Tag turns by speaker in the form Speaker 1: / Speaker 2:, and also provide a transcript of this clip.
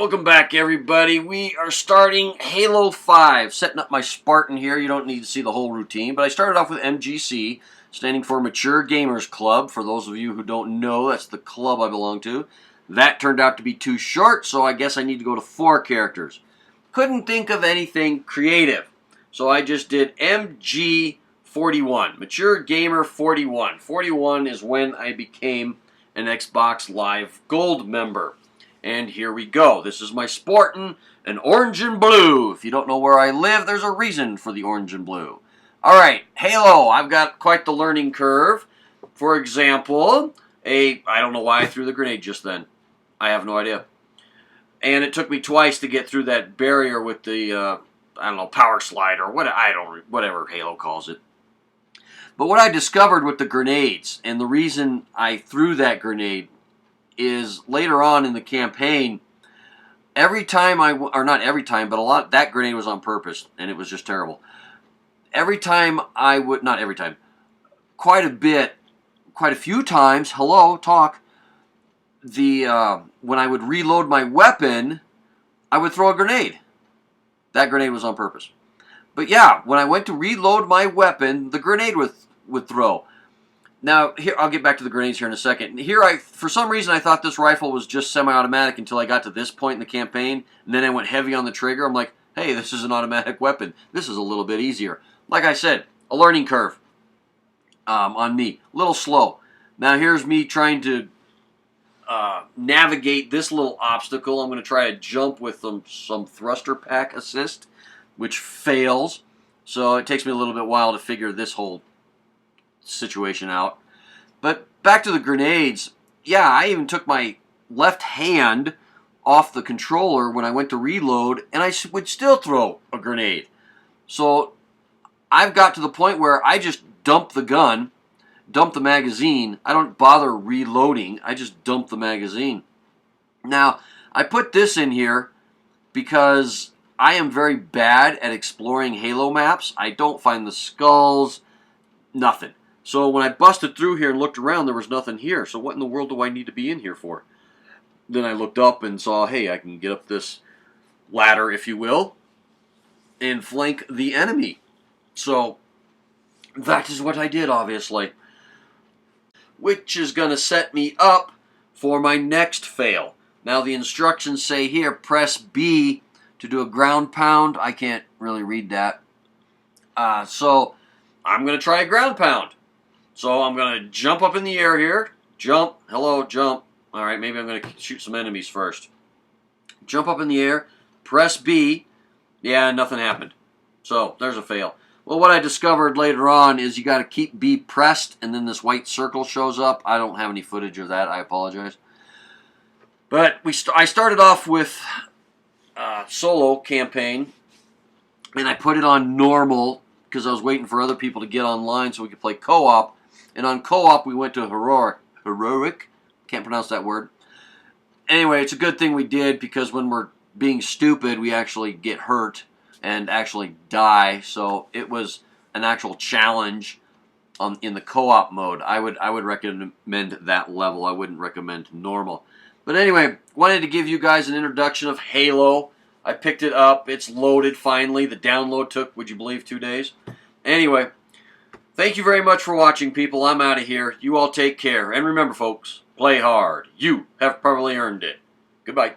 Speaker 1: Welcome back, everybody. We are starting Halo 5. Setting up my Spartan here. You don't need to see the whole routine, but I started off with MGC, standing for Mature Gamers Club. For those of you who don't know, that's the club I belong to. That turned out to be too short, so I guess I need to go to 4 characters. Couldn't think of anything creative, so I just did MG41, Mature Gamer 41. 41 is when I became an Xbox Live Gold member. And here we go. This is my Spartan, an orange and blue. If you don't know where I live, there's a reason for the orange and blue. Alright, Halo. I've got quite the learning curve. For example, I don't know why I threw the grenade just then. I have no idea. And it took me twice to get through that barrier with the, I don't know, power slide or whatever Halo calls it. But what I discovered with the grenades, and the reason I threw that grenade is later on in the campaign, every time or not every time, but that grenade was on purpose, and it was just terrible. Every time not every time, quite a few times, when I would reload my weapon, I would throw a grenade. That grenade was on purpose. But yeah, when I went to reload my weapon, the grenade would throw. Now, here, I'll get back to the grenades here in a second. Here, for some reason, I thought this rifle was just semi-automatic until I got to this point in the campaign, and then I went heavy on the trigger. I'm like, hey, this is an automatic weapon. This is a little bit easier. Like I said, a learning curve on me. A little slow. Now, here's me trying to navigate this little obstacle. I'm going to try to jump with some thruster pack assist, which fails. So it takes me a little bit while to figure this whole situation out. But back to the grenades. Yeah, I even took my left hand off the controller when I went to reload, and I would still throw a grenade. So I've got to the point where I just dump the gun, dump the magazine. I don't bother reloading. I just dump the magazine. Now, I put this in here because I am very bad at exploring Halo maps. I don't find the skulls, nothing. So when I busted through here and looked around, there was nothing here. So what in the world do I need to be in here for? Then I looked up and saw, hey, I can get up this ladder, if you will, and flank the enemy. So that is what I did, obviously. Which is going to set me up for my next fail. Now the instructions say here, press B to do a ground pound. I can't really read that. So I'm going to try a ground pound. So I'm going to jump up in the air here. Jump. Hello, jump. All right, maybe I'm going to shoot some enemies first. Jump up in the air. Press B. Yeah, nothing happened. So there's a fail. Well, what I discovered later on is you got to keep B pressed, and then this white circle shows up. I don't have any footage of that. I apologize. But I started off with solo campaign, and I put it on normal because I was waiting for other people to get online so we could play co-op. And on co-op, we went to heroic. Can't pronounce that word. Anyway, it's a good thing we did because when we're being stupid, we actually get hurt and actually die. So it was an actual challenge in the co-op mode. I would recommend that level. I wouldn't recommend normal. But anyway, wanted to give you guys an introduction of Halo. I picked it up. It's loaded finally. The download took, would you believe, 2 days. Anyway, thank you very much for watching, people. I'm out of here. You all take care. And remember, folks, play hard. You have probably earned it. Goodbye.